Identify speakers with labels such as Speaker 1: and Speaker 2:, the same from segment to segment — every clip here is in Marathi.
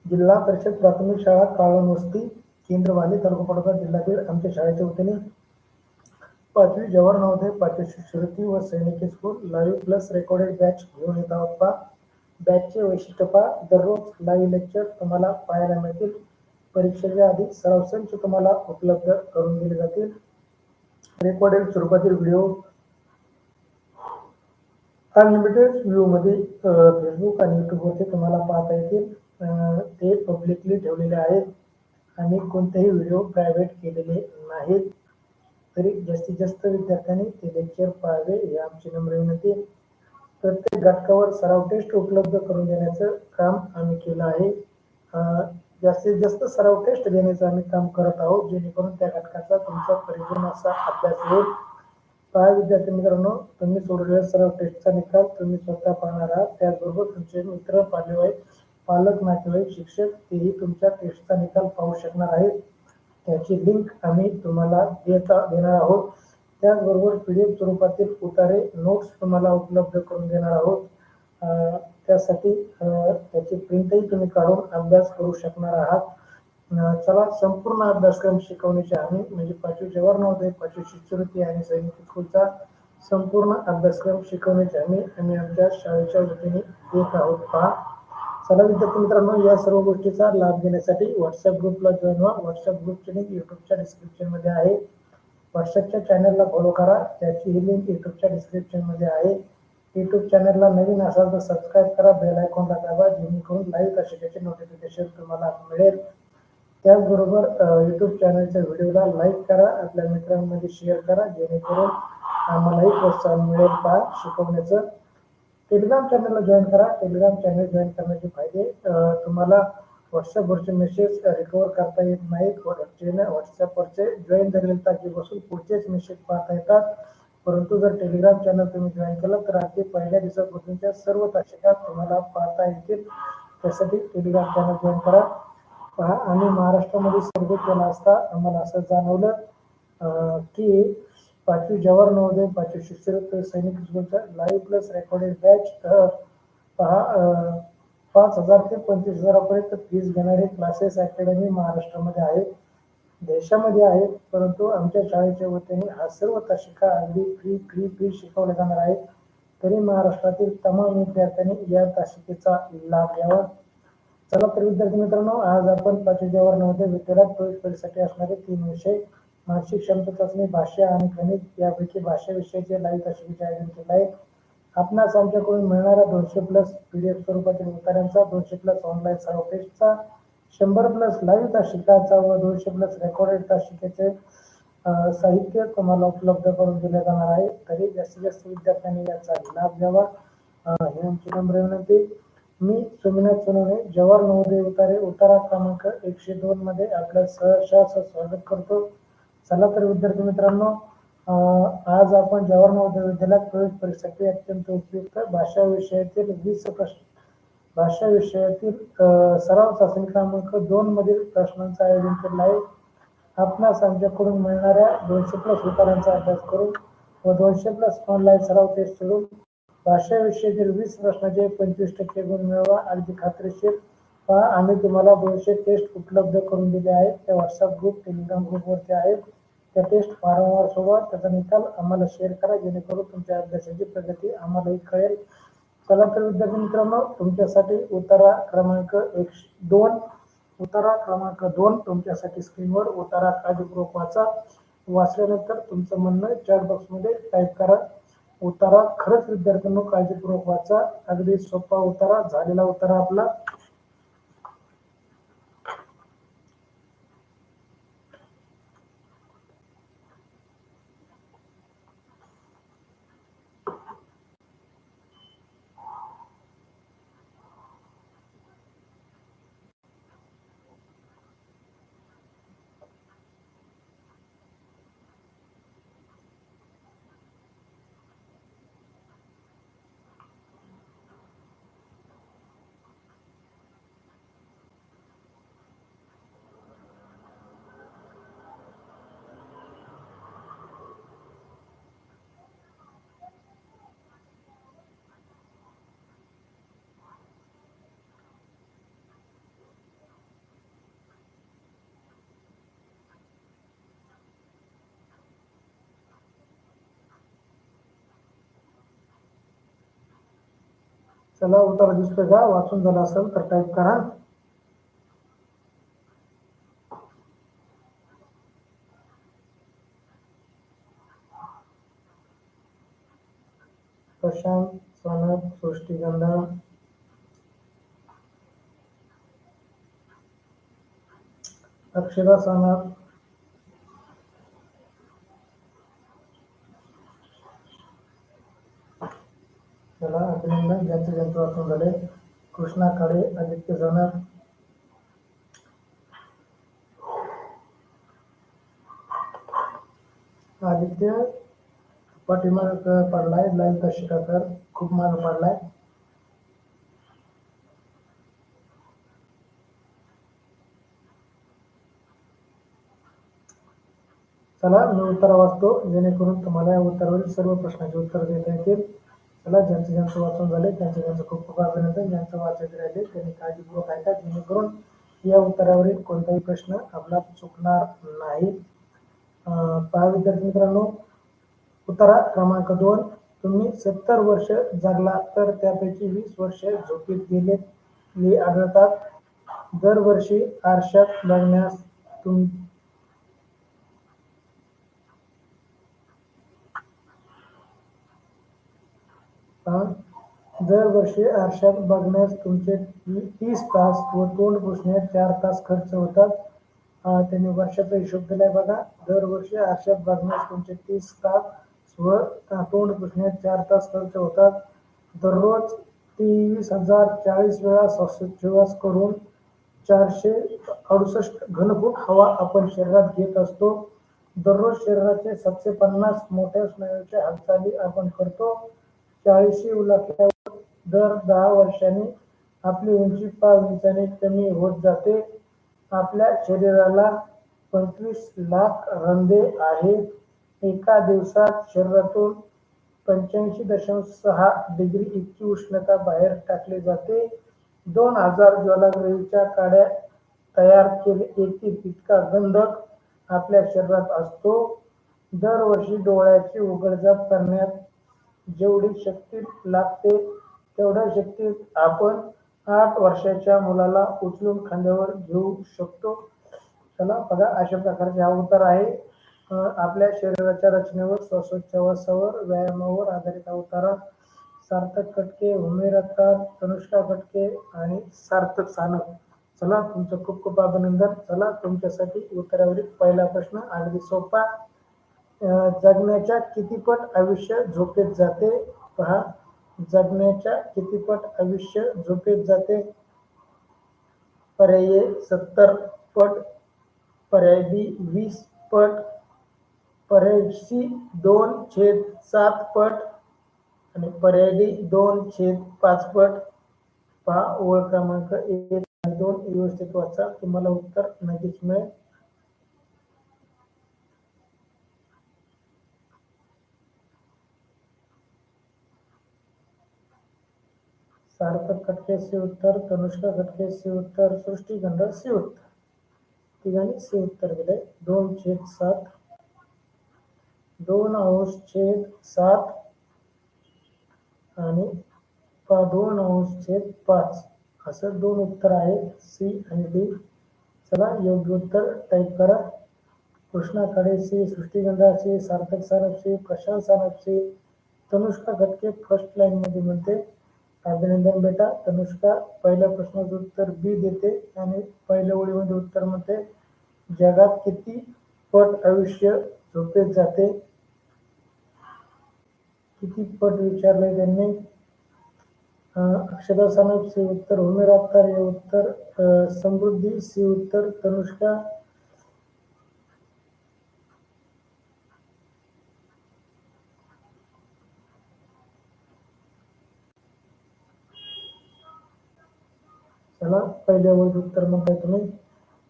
Speaker 1: जिल्हा परिषद प्राथमिक शाळा काळवस्ती केंद्रवाली तालुका पडोदा जिल्हा बीड आमच्या शाळेच्या वतीने 5वी जवाहर नवोदय 5वी शिष्यवृत्ती व सैनिकी school live plus recorded batch घेऊन येत आहोत पहा. बॅचचे वैशिष्ट्य पहा. दररोज लाईव्ह लेक्चर तुम्हाला पाहायला मिळतील. परीक्षेच्या आधी सराव संच तुम्हाला उपलब्ध करून दिले जातील. रेकॉर्डेड स्वरूपातील व्हिडिओ अनलिमिटेड व्ह्यू मध्ये फेसबुक आणि यूट्यूबवरती तुम्हाला पाहता येतील. ते पब्लिकली ठेवलेले आहेत आणि कोणतेही व्हिडिओ प्रायव्हेट केलेले नाहीत. तरी जास्तीत जास्त विद्यार्थ्यांनी ते लेक्चर पाहावे ही आमची नम्र विनंती आहे. प्रत्येक घटकावर सराव टेस्ट उपलब्ध करून देण्याचं काम आम्ही केलं आहे. जास्तीत जास्त सराव टेस्ट देण्याचं आम्ही काम करत आहोत, जेणेकरून त्या घटकाचा तुमचा परिपूर्ण असा अभ्यास होईल. पहा विद्यार्थी मित्रांनो, तुम्ही सोडवलेल्या सराव टेस्टचा निकाल तुम्ही स्वतः पाहणार आहात. त्याचबरोबर तुमचे मित्र, पालक, नातेवाईक, शिक्षक तेही तुमच्या टेस्टचा निकाल पाहू शकणार आहेत. त्याची लिंक आम्ही तुम्हाला देणार आहोत. त्याचबरोबर PDF स्वरूपातील उतारे नोट्स तुम्हाला उपलब्ध करून देणार आहोत. त्यासाठी त्याची प्रिंटही तुम्ही काढून अभ्यास करू शकणार आहात. चला, संपूर्ण अभ्यासक्रम शिकवण्याची आम्ही म्हणजे 5वी जवाहर नवोदय 5वी शिष्यवृत्ती आणि सैनिकी स्कूलचा संपूर्ण अभ्यासक्रम शिकवण्याची आम्ही आमच्या शाळेच्या वतीने देत आहोत पहा. चला विद्यार्थी मित्रांनो, या सर्व गोष्टीचा लाभ घेण्यासाठी व्हॉट्सअप ग्रुपला जॉईन व्हा. व्हॉट्सअप ग्रुपची लिंक यूट्यूबच्या डिस्क्रिप्शन मध्ये आहे. व्हॉट्सअपच्या चॅनलला फॉलो करा, त्याची ही लिंक यूट्यूबच्या डिस्क्रिप्शन मध्ये आहे. यूट्यूब चॅनलला नवीन असाल तर सबस्क्राईब करा, बेल आयकॉनला दाबा, जेणेकरून लाईव्ह कशाचे नोटिफिकेशन तुम्हाला मिळेल. त्याचबरोबर यूट्यूब चॅनलच्या व्हिडिओला लाईक करा, आपल्या मित्रांमध्ये शेअर करा, जेणेकरून आम्हालाही प्रोत्साहन मिळेल पहा शिकवण्याचं. टेलिग्राम चॅनलला जॉईन करा. टेलिग्राम चॅनल जॉईन करण्याचे फायदे, तुम्हाला व्हॉट्सअपवरचे मेसेज रिकवर करता येत नाहीत. व्हॉट्सअपवरचे जॉईन झालेल्या तारखेपासून पुढचेच मेसेज पाहता येतात. परंतु जर टेलिग्राम चॅनल तुम्ही जॉईन केलं तर अगदी पहिल्या दिवसापासूनच्या सर्व तासिका तुम्हाला पाहता येतील. त्यासाठी टेलिग्राम चॅनल जॉईन करा. पहा, आम्ही महाराष्ट्रामध्ये सर्वे केला असता आम्हाला असं जाणवलं की 5वी जवाहर नवोदय 5वी शिष्यवृत्ती सैनिक स्कूलचा लाईव्ह प्लस रेकॉर्डेड बॅच पहा 5,000 ते 25,000पर्यंत फीस घेणारे क्लासेस अकॅडमी महाराष्ट्रामध्ये आहेत, देशामध्ये आहेत. परंतु आमच्या शाळेच्या वतीने हा सर्व तासिका अगदी फ्री शिकवल्या जाणार आहेत. तरी महाराष्ट्रातील तमाम विद्यार्थ्यांनी या तासिकेचा लाभ घ्यावा. चला तर विद्यार्थी मित्रांनो, आज आपण 5वी जवाहर नवोदय विद्यालयात प्रवेश परीक्षेसाठी असणारे 3 विषय मानसिक क्षमता चाचणी, भाषा आणि गणित यापैकी भाषा विषयाचे लाईव्ह तासिकेचे आयोजन केले आहे. आपणास आमच्याकडून मिळणाऱ्या 200+ PDF स्वरूपातील उत्तरांचा, 200+ ऑनलाईन सराव टेस्टचा, 100+ लाईव्ह तासिकाचा व 200+ रेकॉर्डेड तासिकेचे साहित्य तुम्हाला उपलब्ध करून दिले जाणार आहे. तरी जास्तीत जास्त विद्यार्थ्यांनी याचा लाभ घ्यावा ही आमची नम्र विनंती. मी सोमनाथ सोनवणे, जवाहर नवोदय उतारा क्रमांक 102 मध्ये आपलं सहर्ष स्वागत करतो. चला तर विद्यार्थी मित्रांनो, आज आपण जवाहर नवोदय विद्यालयात प्रवेश परीक्षेसाठी अत्यंत उपयुक्त भाषा विषयातील 20 प्रश्न, भाषा विषयातील सराव चाचणी क्रमांक 2 मधील प्रश्नांचं आयोजन केलं आहे. आपणास आमच्याकडून मिळणाऱ्या 200+ उत्तरांचा अभ्यास करून व 200+ ऑनलाईन सराव टेस्ट करून भाषा विषयातील 20 प्रश्नाचे 25% गुण मिळवा अगदी खात्रीशीर. पहा, आम्ही तुम्हाला 200 टेस्ट उपलब्ध करून दिले आहेत. त्या व्हॉट्सअप ग्रुप, टेलिग्राम ग्रुपवरती आहेत. त्या टेस्ट वारंवार सोडवा, त्याचा निकाल आम्हाला शेअर करा, जेणेकरून तुमच्या अभ्यासाची प्रगती आम्हालाही कळेल. चला तर विद्यार्थी मित्रांनो, तुमच्यासाठी उतारा क्रमांक 2 तुमच्यासाठी स्क्रीनवर उतारा काळजीपूर्वक वाचा. वाचल्यानंतर तुमचं म्हणणं चॅट बॉक्समध्ये टाईप करा. उतारा खरंच विद्यार्थ्यांनो काळजीपूर्वक वाचा. अगदी सोपा उतारा, झालेला उतारा आपला. चला उत्तर दिसतोय का? वाचून झालं असेल तर टाईप करा. प्रशांत सानप, सृष्टीगंधा, अक्षरा सानप, चला अभिनंदन ज्यांचं वाचून झाले. कृष्णा खाडे, आदित्य सानप, आदित्य पाठीमाग पडलाय, लाईन तशी कर, खूप माग पडलाय. चला मी उत्तर वाचतो जेणेकरून तुम्हाला या उत्तरावरील सर्व प्रश्नांची उत्तर देता येतील. चला ज्यांचं वाचून झाले त्यांचं खूप खूप अभिनंदन. ज्यांचं वाचायचे राहिले त्यांनी काळजीपूर्वक ऐका जेणेकरून या उत्तरावरील कोणताही प्रश्न आपला चुकणार नाही. पहा विद्यार्थी मित्रांनो, उत्तर क्रमांक 2, तुम्ही 70 वर्ष जगला तर त्यापैकी 20 वर्ष झोपेत गेले आढळतात. दरवर्षी आरशात बघण्यास दरवर्षी आरशात बघण्यास तुमचे 30 तास व तोंड पुसण्यात 4 तास खर्च होतात. त्यांनी वर्षाचा हिशोब दिलाय बघा. दरवर्षी आरशात बघण्यास तुमचे 30 तास व तोंड पुसण्यात 4 तास खर्च होतात. दररोज 23,040 वेळा श्वासोच्छवास करून 468 घनफूट हवा आपण शरीरात घेत असतो. दररोज शरीराचे 750 मोठ्या स्नायूंच्या हालचाली आपण करतो. 40 उलटल्यावर दर 10 वर्षांनी आपली उंची 5 इंचांनी कमी होत जाते. आपल्या शरीराला 25 लाख रंध्रे आहेत. एका दिवसात शरीरातून 85.6 डिग्री इतकी उष्णता बाहेर टाकली जाते. 2000 ज्वालाग्रहीच्या काड्या तयार येतील इतका गंधक आपल्या शरीरात असतो. दरवर्षी डोळ्याची उघडझाप करण्यात जेवढी शक्ती लागते तेवढ्या शक्तीत आपण 8 वर्षाच्या मुलाला उचलून खांद्यावर घेऊ शकतो. चला बघा, अशा प्रकारचे हा उत्तर आहे. आपल्या शरीराच्या रचनेवर, श्वासोच्छवासावर, व्यायामावर आधारित हा उत्तर. सार्थक कटके, उमेर अत्तार, तनुष्का कटके आणि सार्थक सानप. चला तुमचं खूप खूप अभिनंदन. चला तुमच्यासाठी उत्तरावरील पहिला प्रश्न अगदी सोपा. जगण्याच्या कितीपट आयुष्य झोपेत जाते? पहा, जगण्याच्या कितीपट आयुष्य झोपेत जाते? पर्याय 70 पट, पर्याय बी 20 पट, पर्याय सी 2/7 पट आणि पर्याय डी 2/5 पट. पहा, ओळ क्रमांक 1 आणि 2 व्यवस्थित वाचा, तुम्हाला उत्तर नक्कीच मिळेल. सार्थक कटके सी उत्तर, तनुष्का कटके सी उत्तर, सृष्टीगंधा सी उत्तर. तिघांनी सी उत्तर दिले. 2/7, 2/7 आणि 2/5 असं 2 उत्तर आहेत, सी आणि डी. चला योग्य उत्तर टाईप करा. कृष्णा खाडे सी, सृष्टीगंधा सी, सार्थक सानप सी, प्रशांत सानप सी, तनुष्का कटके फर्स्ट लाईन मध्ये म्हणते. अभिनंदन बेटा. तनुष्का पहिल्या प्रश्नाचं उत्तर बी देते आणि पहिल्या ओळीमध्ये उत्तर म्हणते जगात किती पट आयुष्य झोपेत जाते? किती पट विचारले त्यांनी. अक्षरा सानप सी उत्तर, उमेर अत्तार हे उत्तर, समृद्धी सी उत्तर, तनुष्का चला पहिल्या ओळीत उत्तर म्हणताय तुम्ही.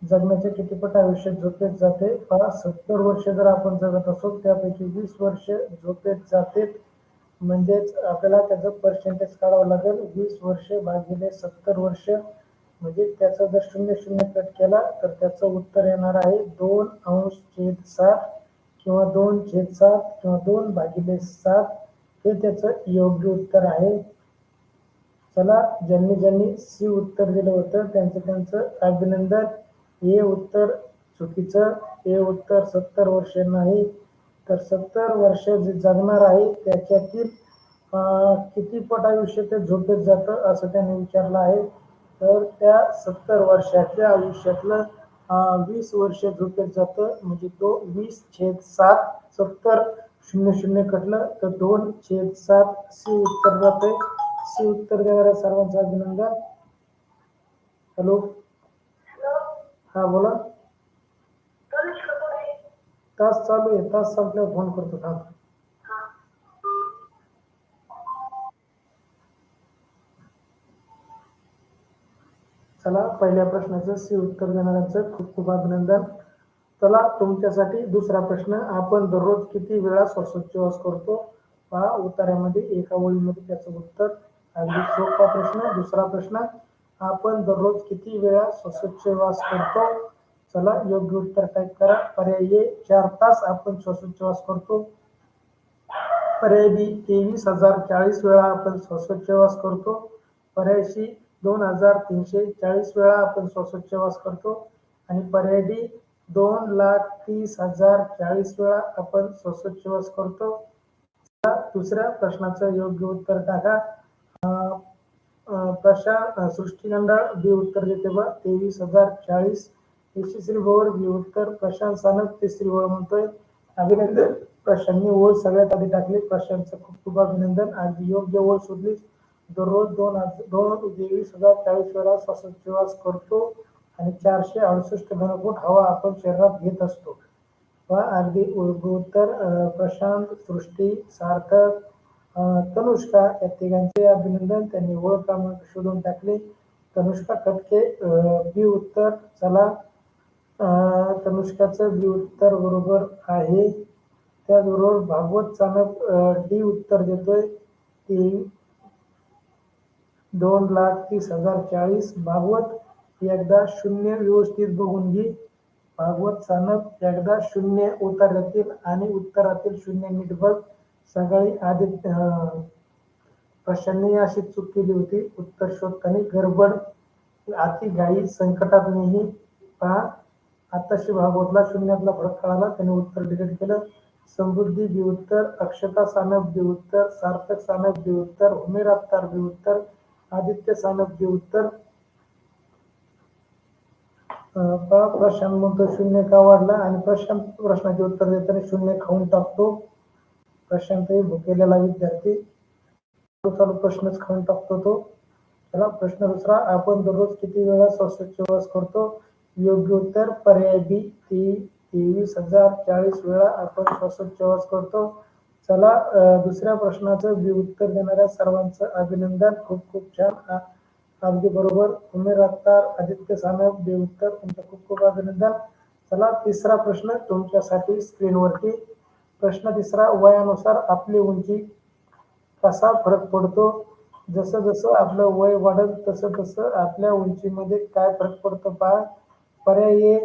Speaker 1: जगण्याचे किती पट आयुष्य झोपेत जाते? पहा, 70 वर्ष जर आपण जगत असो त्यापैकी 20 वर्ष झोपेत जाते. म्हणजेच आपल्याला त्याचं पर्सेंटेज काढावं लागेल. 20 वर्ष भागिले 70 वर्ष म्हणजे त्याचा जर 0 कट केला तर त्याचं उत्तर येणार आहे 2/7 किंवा 2/7 किंवा 2/7. हे त्याचं योग्य उत्तर आहे. चला, ज्यांनी ज्यांनी सी उत्तर दिलं होतं त्यांचं अभिनंदन. हे उत्तर चुकीचं. हे उत्तर 70 वर्ष नाही, तर 70 वर्ष जे जगणार आहे त्याच्यातील किती पट आयुष्य ते झोपेत जातं असं त्याने विचारलं आहे. तर त्या 70 वर्षाच्या आयुष्यातलं 20 वर्ष झोपेत जातं, म्हणजे तो 20/7. 70 0 कटलं तर 2/7 सी उत्तर जाते. सी उत्तर देणाऱ्या सर्वांचं अभिनंदन. हॅलो, हा बोला. तास चालू आहे, तास संपल्यावर फोन करतो. थांब. चला, पहिल्या प्रश्नाचं सी उत्तर देणाऱ्यांचं खूप खूप अभिनंदन. चला, तुमच्यासाठी दुसरा प्रश्न. आपण दररोज किती वेळा श्वासोच्छवास करतो? पहा उत्तरामध्ये एका ओळीमध्ये त्याचं उत्तर. अगदी सोपा प्रश्न. दुसरा प्रश्न, आपण दररोज किती वेळा श्वासोच्छवास करतो? चला, योग्य उत्तर टाईप करा. पर्याय ए 4 तास आपण श्वासोच्छवास करतो. पर्याय बी 23,040 वेळा आपण श्वासोच्छवास करतो. पर्याय सी 2,340 वेळा आपण श्वासोच्छवास करतो. आणि पर्याय डी 2,30,040 वेळा आपण श्वासोच्छवास करतो. दुसऱ्या प्रश्नाचं योग्य उत्तर टाका. सृष्टीनंदाळ बी उत्तर देते बा 23,040. यशस्वी भवर बी उत्तर. प्रशांत सानप तिसरी ओळ म्हणतोय. अभिनंदन. प्रशांतनी ओळ सगळ्यात आधी टाकली. प्रशांतचं खूप खूप अभिनंदन. अगदी योग्य ओळ शोधली. दररोज 23,040 वेळा श्वासोच्छवास करतो आणि 468 घनफूट हवा आपण शरीरात घेत असतो. अगदी उत्तर. प्रशांत, सृष्टी, सार्थक, तनुष्का या तिघांचे अभिनंदन. त्यांनी ओळ क्रमांक शोधून टाकले. तनुष्का कटके बी उत्तर. चला, तनुष्काचं बी उत्तर बरोबर आहे. त्याचबरोबर भागवत चाणक डी उत्तर देतोय. 2,30,040. भागवत एकदा शून्य व्यवस्थित बघून घे. भागवत चाणक एकदा शून्य उतार्यातील आणि उत्तरातील शून्य नीट बघ. सकाळी आदित्य प्रशांतने अशी चूक केली होती. उत्तर शोधताना गडबड, अति घाई, संकटात नाही. पहा, आताशी भागवतला शून्यातला फरक कळाला. त्याने उत्तर डिलीट केलं. समृद्धी बी उत्तर. अक्षता सानप बी उत्तर. सार्थक सानप बी उत्तर. उमेर अत्तार बी उत्तर. आदित्य सानप बी उत्तर. प्रशांत म्हणतो शून्य का वाढला, आणि प्रशांत प्रश्नाचे उत्तर देताना शून्य खाऊन टाकतो. प्रशांत हे भुकेलेला विद्यार्थी. चालू प्रश्नच खाऊन टाकतो तो. चला, प्रश्न दुसरा. आपण दररोज किती वेळा श्वासोच्छवास करतो? योग्य उत्तर पर्याय बी 23,040 वेळा आपण श्वासोच्छवास करतो. चला, दुसऱ्या प्रश्नाचं बी उत्तर देणाऱ्या सर्वांचं अभिनंदन. खूप खूप छान. अगदी बरोबर. उमेर अत्तार, आदित्य सानप बी उत्तर. तुमचं खूप खूप अभिनंदन. चला, तिसरा प्रश्न तुमच्यासाठी स्क्रीनवरती. प्रश्न तिसरा. वयानुसार आपली उंची कसा फरक पडतो? जसं जसं आपलं वय वाढेल तसं तसं आपल्या उंचीमध्ये काय फरक पडतो? पहा, पर्याय ए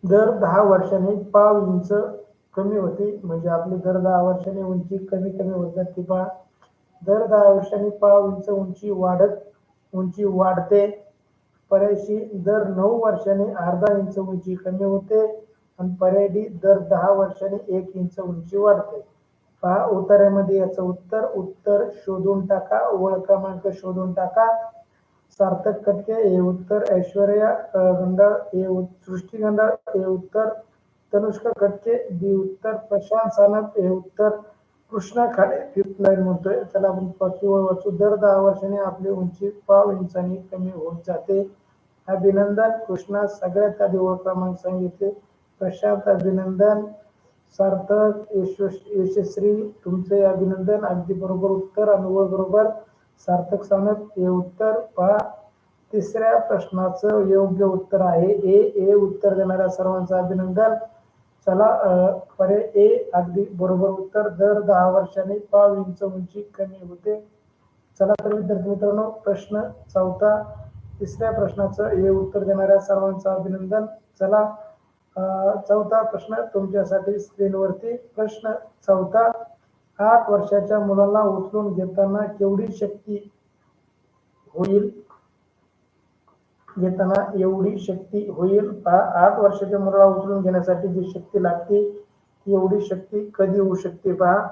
Speaker 1: दर 10 वर्षांनी 5 इंच कमी होते. म्हणजे आपली दर 10 वर्षांनी उंची कमी कमी होत जाते. पहा, दर 10 वर्षांनी 5 इंच उंची वाढते. पर्याय सी दर 9 वर्षांनी अर्धा इंच उंची कमी होते. आणि पर्याय डी दर 10 वर्षांनी 1 इंच उंची वाढते. पहा, उत्तरामध्ये याचं उत्तर शोधून टाका. ओळ क्रमांक शोधून टाका. सार्थक कटके हे उत्तर. ऐश्वर्या गंडाळ हे सृष्टी गंडाळ हे उत्तर. तनुष्का कटके बी उत्तर. प्रशांत सानप हे उत्तर. कृष्णा खाडे फिफ्थ लाईन म्हणतोय. त्याला आपण पाचवी ओळ वाचू. दर 10 वर्षांनी आपली उंची 5 इंचांनी कमी होत जाते. अभिनंदन. कृष्णा सगळ्यात आधी ओळ क्रमांक सांगितले. प्रशांत अभिनंदन. सार्थक, यशस्वी तुमचे अभिनंदन. अगदी बरोबर उत्तर आणि ओळ बरोबर. सार्थक सानप हे उत्तर. पहा, तिसऱ्या प्रश्नाचं योग्य उत्तर आहे ए उत्तर देणाऱ्या सर्वांचं अभिनंदन. चला, पर्याय ए अगदी बरोबर उत्तर. दर 10 वर्षांनी 5 इंच उंची कमी होते. चला तर विद्यार्थी मित्रांनो, प्रश्न चौथा. तिसऱ्या प्रश्नाचं हे उत्तर देणाऱ्या सर्वांचं अभिनंदन. चला, चौथा प्रश्न तुमच्यासाठी स्क्रीनवरती. प्रश्न चौथा. 8 वर्षाच्या मुलाला उचलून घेताना केवढी शक्ती होईल? घेताना एवढी शक्ती होईल. 8 वर्षाच्या मुलाला उचलून घेण्यासाठी जी शक्ती लागते एवढी शक्ती कधी होऊ शकते पहा.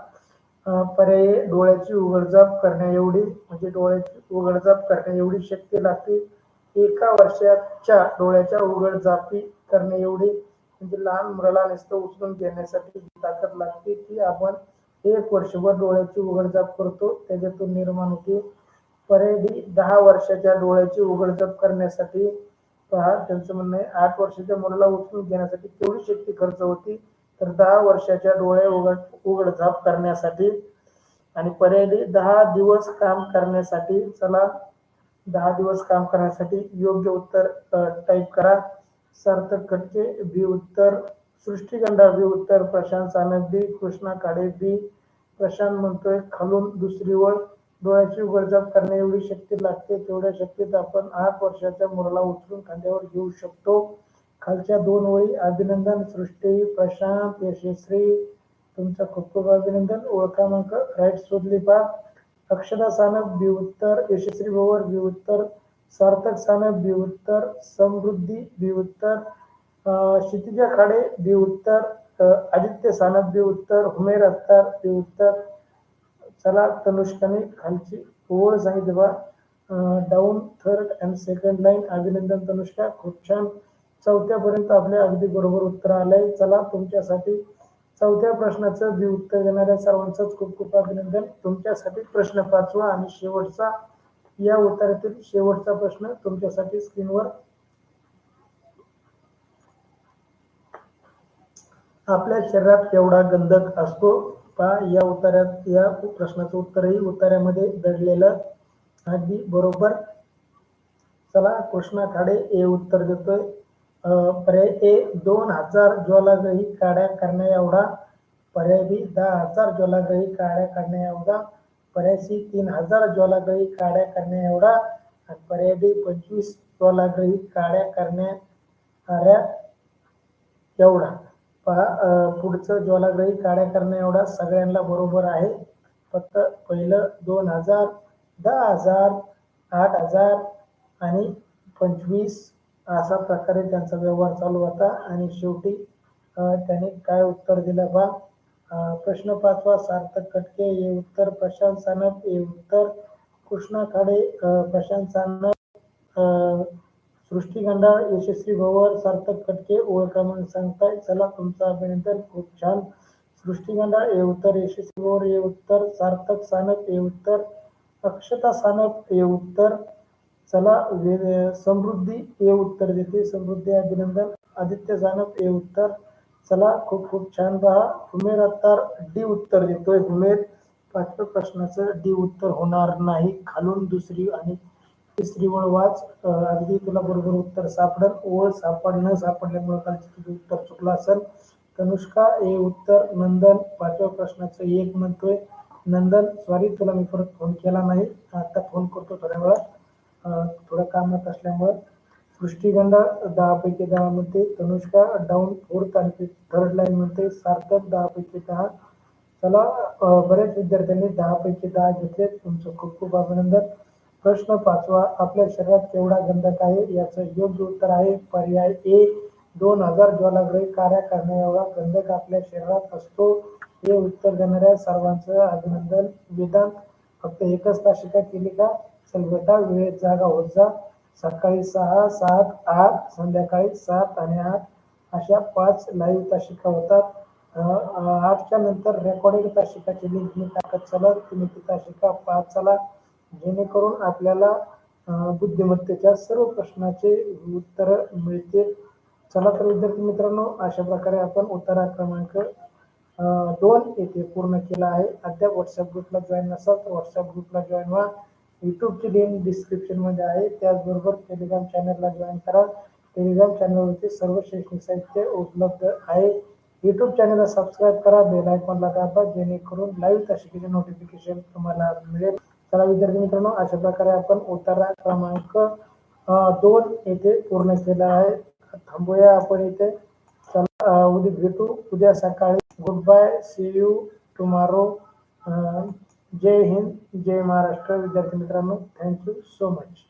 Speaker 1: पर्याय डोळ्याची उघडझाप करण्या एवढी, म्हणजे डोळ्याची उघडझाप करण्या एवढी शक्ती लागते. 1 वर्षाच्या डोळ्याच्या उघडझापी करण्या एवढी, म्हणजे लहान मुलाला नुसतं उचलून घेण्यासाठी जी ताकद लागते ती आपण 1 वर्षभर डोळ्याची उघडझाप करतो त्याच्यातून निर्माण होते. पर्यायी 10 वर्षाच्या डोळ्याची उघडझाप करण्यासाठी पहा, त्यांचं म्हणणं आहे 8 वर्षाच्या मुलाला उचलून घेण्यासाठी केवढी शक्ती खर्च होती, तर 10 वर्षाच्या डोळे उघडझाप करण्यासाठी. आणि पर्यायी 10 दिवस काम करण्यासाठी. चला 10 दिवस काम करण्यासाठी योग्य उत्तर टाईप करा. सार्थक खटके बी उत्तर, सृष्टीगंधा बी उत्तर, प्रशांत सानप बी, कृष्णा खाडे बी. प्रशांत म्हणतोय खालून दुसरी ओळ, डोळ्याची उघडझाप करण्या एवढी शक्ती लागते तेवढ्या शक्तीत आपण 8 वर्षाच्या मुलाला उचलून खांद्यावर घेऊ शकतो. खालच्या 2 ओळी अभिनंदन सृष्टी, प्रशांत, यशस्वी, तुमचं खूप खूप अभिनंदन. ओळ क्रमांक राईट शोधली पहा. अक्षता सानप बी उत्तर, यशस्वी भवर बी उत्तर, सार्थक सानप बी उत्तर, समृद्धी बी उत्तर, क्षितिजा खाडे बी उत्तर, आदित्य सानप बी उत्तर, हुमेर अख्तर बी उत्तर. चला तनुष्काने खालची ओळ सांगितली बा, down third and second line. अभिनंदन तनुष्का, खूप छान. 4थ्या पर्यंत आपल्या अगदी बरोबर उत्तर आलंय. चला तुमच्यासाठी 4थ्या प्रश्नाचं बी उत्तर देणाऱ्या सर्वांचंच खूप खूप अभिनंदन. तुमच्यासाठी प्रश्न 5वा आणि शेवटचा, या उत्तरातील शेवटचा प्रश्न तुमच्यासाठी स्क्रीनवर. आपल्या शरीरात केवढा गंधक असतो पहा. या उत्तरात या प्रश्नाचं उत्तरही उत्तरामध्ये दडलेलं अगदी बरोबर. चला कृष्णा खाडे हे उत्तर देतोय. पर्याय ए 2000 ज्वालाग्रही काड्या करण्या एवढा, पर्याय बी 10,000 ज्वालाग्रही काड्या करण्या एवढा, पर्याय सी 3000 ज्वालाग्रही काड्या करण्या एवढा, आणि पर्याय डी 25 ज्वालाग्रही काड्या करणाऱ्या एवढा. पहा, पुढचं ज्वालाग्रही काड्या करण्या एवढा सगळ्यांना बरोबर आहे. फक्त पहिलं 2000, 10,000, 8,000 आणि 25 अशा प्रकारे त्यांचा व्यवहार चालू होता. आणि शेवटी त्याने काय उत्तर दिलं पहा. प्रश्न 5वा सार्थक खटके हे उत्तर, प्रशांत सानप हे उत्तर, कृष्णा खाडे, प्रशांत सानप, सृष्टीगंधा, यशस्वी भवर, सार्थक खटके. ओळ क्रमांक सांगताय. चला तुमचं अभिनंदन, खूप छान. सृष्टीगंधा हे उत्तर, यशस्वी भवर हे उत्तर, सार्थक सानप हे उत्तर, अक्षता सानप हे उत्तर. चला समृद्धी हे उत्तर देते, समृद्धी अभिनंदन. आदित्य सानप हे उत्तर. चला खूप खूप छान पहा. हुमेर अत्तार डी उत्तर देतोय. हुमेर 5व्या प्रश्नाचं डी उत्तर होणार नाही. खालून दुसरी आणि तिसरी ओळ वाच, अगदी तुला बरोबर उत्तर सापडेल. ओळ न सापडल्यामुळे खालची तुझं उत्तर चुकलं असेल. तनुष्का हे उत्तर. नंदन 5व्या प्रश्नाचं 1 म्हणतोय. नंदन सॉरी, तुला मी परत फोन केला नाही, आता फोन करतो थोड्या वेळात, थोडं कामात असल्यामुळं. सृष्टीगंधा 10 पैकी 10 म्हणते. तनुष्का डाऊन 4th आणि 3rd लाईन म्हणते. सार्थक 10 पैकी 10. चला बऱ्याच विद्यार्थ्यांनी 10 पैकी 10 घेतले, तुमचं खूप खूप अभिनंदन. प्रश्न 5वा, आपल्या शरीरात केवढा गंधक आहे? याचं योग्य उत्तर आहे पर्याय ए 2000 ज्वालाग्रही कार्य करण्या एवढा गंधक आपल्या शरीरात असतो. हे उत्तर देणाऱ्या सर्वांचं अभिनंदन. वेदांत फक्त एकच तासिका केली का? चल बेटा वेळेत जागा होत जा. सकाळी 6, 7, 8, संध्याकाळी 7 आणि 8 अशा 5 लाईव्ह तासिका होतात. 8च्या नंतर रेकॉर्डेड तासिकाची लिंक मी टाकत चला, तुम्ही ती तासिका पाहत चला, जेणेकरून आपल्याला बुद्धिमत्तेच्या सर्व प्रश्नाचे उत्तर मिळतील. चला तर विद्यार्थी मित्रांनो, अशा प्रकारे आपण उत्तरा क्रमांक 2 येथे पूर्ण केला आहे. अद्याप व्हॉट्सअप ग्रुपला जॉईन नसाल तर व्हॉट्सअप ग्रुपला जॉईन व्हा. यूट्यूबची लिंक डिस्क्रिप्शनमध्ये आहे. त्याचबरोबर टेलिग्राम चॅनलला जॉईन करा. टेलिग्राम चॅनलवरती सर्व शैक्षणिक साहित्य उपलब्ध आहे. यूट्यूब चॅनलला सबस्क्राईब करा, बेल आयकॉनला दाबा, जेणेकरून लाईव्ह तासिकेचे नोटिफिकेशन तुम्हाला मिळेल. चला विद्यार्थी मित्रांनो, अशा प्रकारे आपण उत्तरा क्रमांक 2 येथे पूर्ण केला आहे. थांबूया आपण इथे. चला उद्या भेटू, उद्या सकाळी. Good bye, see you tomorrow. जय हिंद, जय महाराष्ट्र. विद्यार्थी मित्रांनो, थँक्यू सो मच.